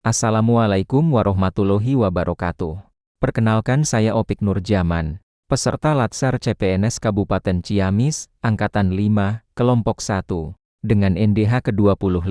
Assalamualaikum warahmatullahi wabarakatuh. Perkenalkan saya Opik Nurjaman, peserta Latsar CPNS Kabupaten Ciamis, Angkatan 5, Kelompok 1. Dengan NDH ke-25,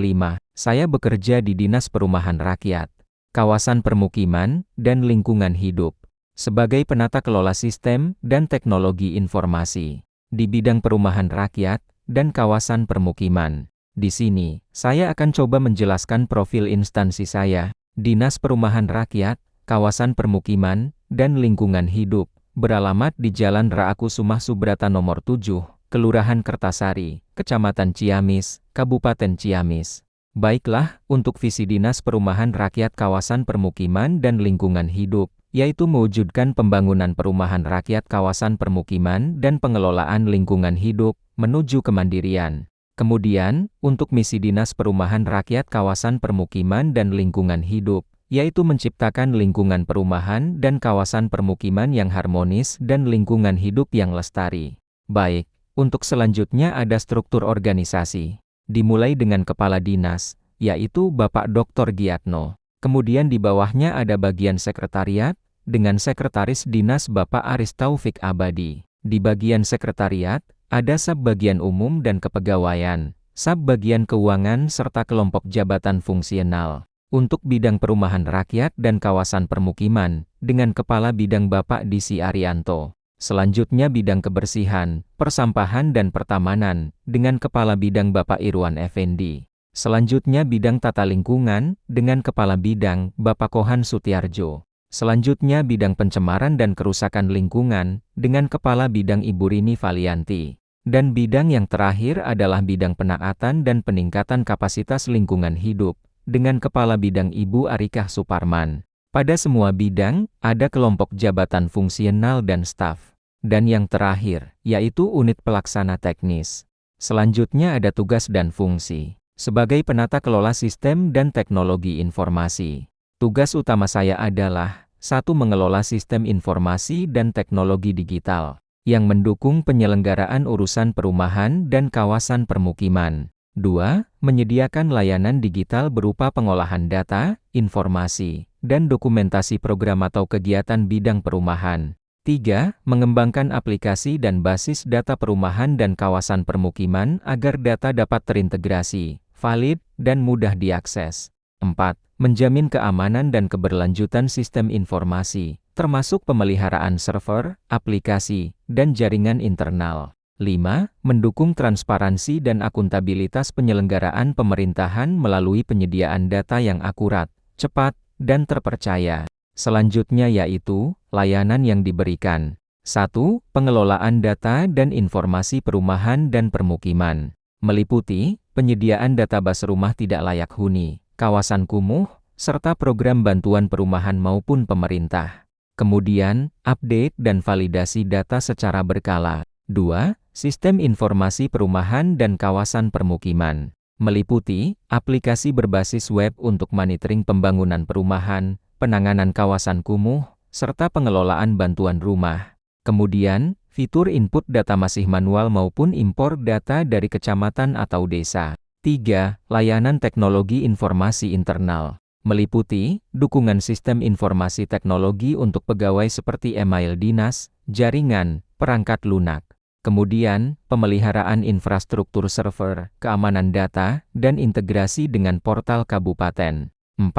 saya bekerja di Dinas Perumahan Rakyat, Kawasan Permukiman, dan Lingkungan Hidup, sebagai penata kelola sistem dan teknologi informasi, di bidang perumahan rakyat dan kawasan permukiman. Di sini, saya akan coba menjelaskan profil instansi saya, Dinas Perumahan Rakyat, Kawasan Permukiman, dan Lingkungan Hidup, beralamat di Jalan Raakusumah Subrata nomor 7, Kelurahan Kertasari, Kecamatan Ciamis, Kabupaten Ciamis. Baiklah, untuk visi Dinas Perumahan Rakyat Kawasan Permukiman dan Lingkungan Hidup, yaitu mewujudkan pembangunan perumahan rakyat kawasan permukiman dan pengelolaan lingkungan hidup, menuju kemandirian. Kemudian, untuk misi Dinas Perumahan Rakyat Kawasan Permukiman dan Lingkungan Hidup, yaitu menciptakan lingkungan perumahan dan kawasan permukiman yang harmonis dan lingkungan hidup yang lestari. Baik, untuk selanjutnya ada struktur organisasi. Dimulai dengan Kepala Dinas, yaitu Bapak Dr. Giatno. Kemudian di bawahnya ada bagian sekretariat, dengan Sekretaris Dinas Bapak Aris Taufik Abadi. Di bagian sekretariat, ada Sub-Bagian Umum dan Kepegawaian, Sub-Bagian Keuangan serta kelompok jabatan fungsional. Untuk bidang perumahan rakyat dan kawasan permukiman, dengan Kepala Bidang Bapak Disi Arianto. Selanjutnya bidang kebersihan, persampahan dan pertamanan, dengan Kepala Bidang Bapak Irwan Effendi. Selanjutnya bidang tata lingkungan, dengan Kepala Bidang Bapak Kohan Sutiarjo. Selanjutnya bidang pencemaran dan kerusakan lingkungan, dengan Kepala Bidang Ibu Rini Valianti. Dan bidang yang terakhir adalah bidang penaatan dan peningkatan kapasitas lingkungan hidup, dengan Kepala Bidang Ibu Arikah Suparman. Pada semua bidang, ada kelompok jabatan fungsional dan staf. Dan yang terakhir, yaitu unit pelaksana teknis. Selanjutnya ada tugas dan fungsi. Sebagai penata kelola sistem dan teknologi informasi, tugas utama saya adalah 1. Mengelola sistem informasi dan teknologi digital, yang mendukung penyelenggaraan urusan perumahan dan kawasan permukiman. 2. Menyediakan layanan digital berupa pengolahan data, informasi, dan dokumentasi program atau kegiatan bidang perumahan. 3. Mengembangkan aplikasi dan basis data perumahan dan kawasan permukiman agar data dapat terintegrasi, valid, dan mudah diakses. 4. Menjamin keamanan dan keberlanjutan sistem informasi, termasuk pemeliharaan server, aplikasi, dan jaringan internal. 5. Mendukung transparansi dan akuntabilitas penyelenggaraan pemerintahan melalui penyediaan data yang akurat, cepat, dan terpercaya. Selanjutnya yaitu, layanan yang diberikan. 1. Pengelolaan data dan informasi perumahan dan permukiman. Meliputi, penyediaan database rumah tidak layak huni, kawasan kumuh, serta program bantuan perumahan maupun pemerintah. Kemudian, update dan validasi data secara berkala. 2. Sistem informasi perumahan dan kawasan permukiman. Meliputi, aplikasi berbasis web untuk monitoring pembangunan perumahan, penanganan kawasan kumuh, serta pengelolaan bantuan rumah. Kemudian, fitur input data masih manual maupun impor data dari kecamatan atau desa. 3. Layanan teknologi informasi internal. Meliputi, dukungan sistem informasi teknologi untuk pegawai seperti email dinas, jaringan, perangkat lunak. Kemudian, pemeliharaan infrastruktur server, keamanan data, dan integrasi dengan portal kabupaten. 4.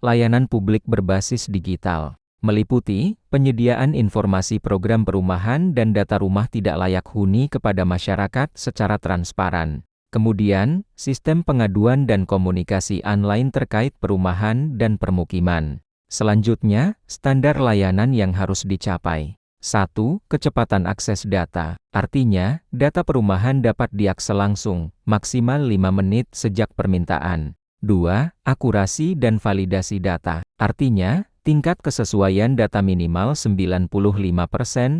Layanan publik berbasis digital. Meliputi, penyediaan informasi program perumahan dan data rumah tidak layak huni kepada masyarakat secara transparan. Kemudian, sistem pengaduan dan komunikasi online terkait perumahan dan permukiman. Selanjutnya, standar layanan yang harus dicapai. 1. Kecepatan akses data. Artinya, data perumahan dapat diakses langsung, maksimal 5 menit sejak permintaan. 2. Akurasi dan validasi data. Artinya, tingkat kesesuaian data minimal 95%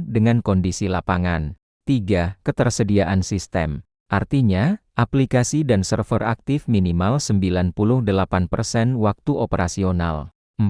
dengan kondisi lapangan. 3. Ketersediaan sistem. Artinya, aplikasi dan server aktif minimal 98% waktu operasional. 4.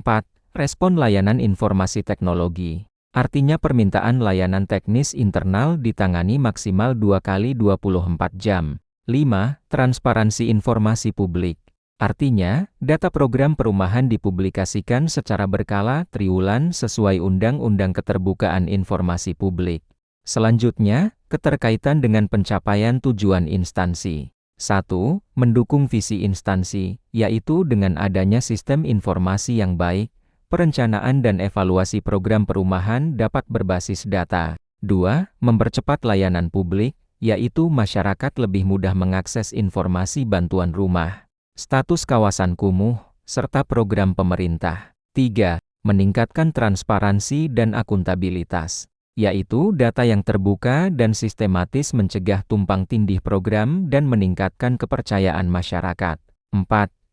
Respon layanan informasi teknologi. Artinya permintaan layanan teknis internal ditangani maksimal 2 kali 24 jam. 5. Transparansi informasi publik. Artinya, data program perumahan dipublikasikan secara berkala triwulan sesuai Undang-Undang Keterbukaan Informasi Publik. Selanjutnya, keterkaitan dengan pencapaian tujuan instansi. 1. Mendukung visi instansi, yaitu dengan adanya sistem informasi yang baik, perencanaan dan evaluasi program perumahan dapat berbasis data. 2. Mempercepat layanan publik, yaitu masyarakat lebih mudah mengakses informasi bantuan rumah, status kawasan kumuh, serta program pemerintah. 3. Meningkatkan transparansi dan akuntabilitas, yaitu data yang terbuka dan sistematis mencegah tumpang tindih program dan meningkatkan kepercayaan masyarakat. 4.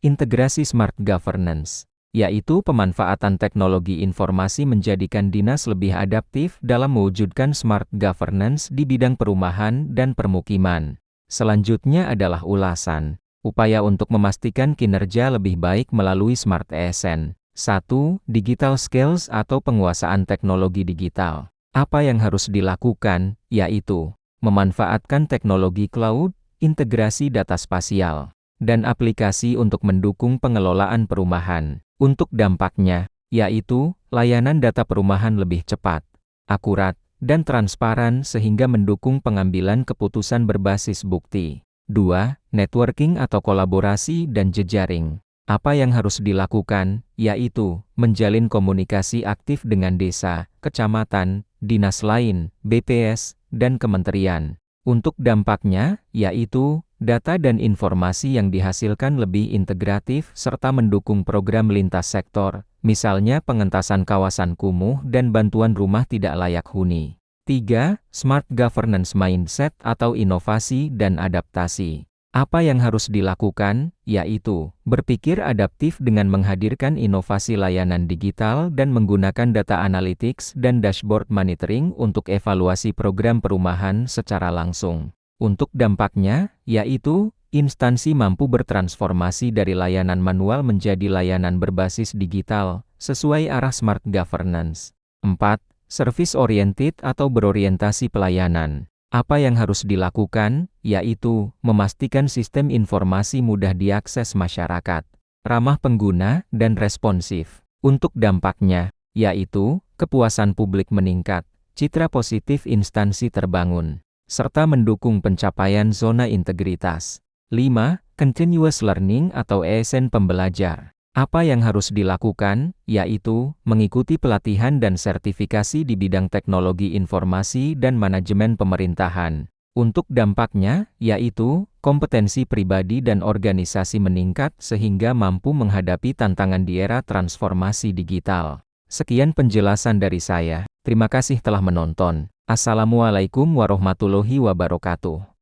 Integrasi smart governance, yaitu pemanfaatan teknologi informasi menjadikan dinas lebih adaptif dalam mewujudkan smart governance di bidang perumahan dan permukiman. Selanjutnya adalah ulasan. Upaya untuk memastikan kinerja lebih baik melalui Smart ASN. 1. Digital skills atau penguasaan teknologi digital. Apa yang harus dilakukan, yaitu memanfaatkan teknologi cloud, integrasi data spasial, dan aplikasi untuk mendukung pengelolaan perumahan. Untuk dampaknya, yaitu layanan data perumahan lebih cepat, akurat, dan transparan sehingga mendukung pengambilan keputusan berbasis bukti. 2. Networking atau kolaborasi dan jejaring. Apa yang harus dilakukan, yaitu menjalin komunikasi aktif dengan desa, kecamatan, dinas lain, BPS, dan kementerian. Untuk dampaknya, yaitu data dan informasi yang dihasilkan lebih integratif serta mendukung program lintas sektor, misalnya pengentasan kawasan kumuh dan bantuan rumah tidak layak huni. 3. Smart governance mindset atau inovasi dan adaptasi. Apa yang harus dilakukan, yaitu berpikir adaptif dengan menghadirkan inovasi layanan digital dan menggunakan data analytics dan dashboard monitoring untuk evaluasi program perumahan secara langsung. Untuk dampaknya, yaitu instansi mampu bertransformasi dari layanan manual menjadi layanan berbasis digital, sesuai arah smart governance. 4. Service oriented atau berorientasi pelayanan. Apa yang harus dilakukan, yaitu memastikan sistem informasi mudah diakses masyarakat, ramah pengguna, dan responsif. Untuk dampaknya, yaitu kepuasan publik meningkat, citra positif instansi terbangun, serta mendukung pencapaian zona integritas. 5. Continuous learning atau ASN pembelajar. Apa yang harus dilakukan, yaitu mengikuti pelatihan dan sertifikasi di bidang teknologi informasi dan manajemen pemerintahan. Untuk dampaknya, yaitu kompetensi pribadi dan organisasi meningkat sehingga mampu menghadapi tantangan di era transformasi digital. Sekian penjelasan dari saya. Terima kasih telah menonton. Assalamualaikum warahmatullahi wabarakatuh.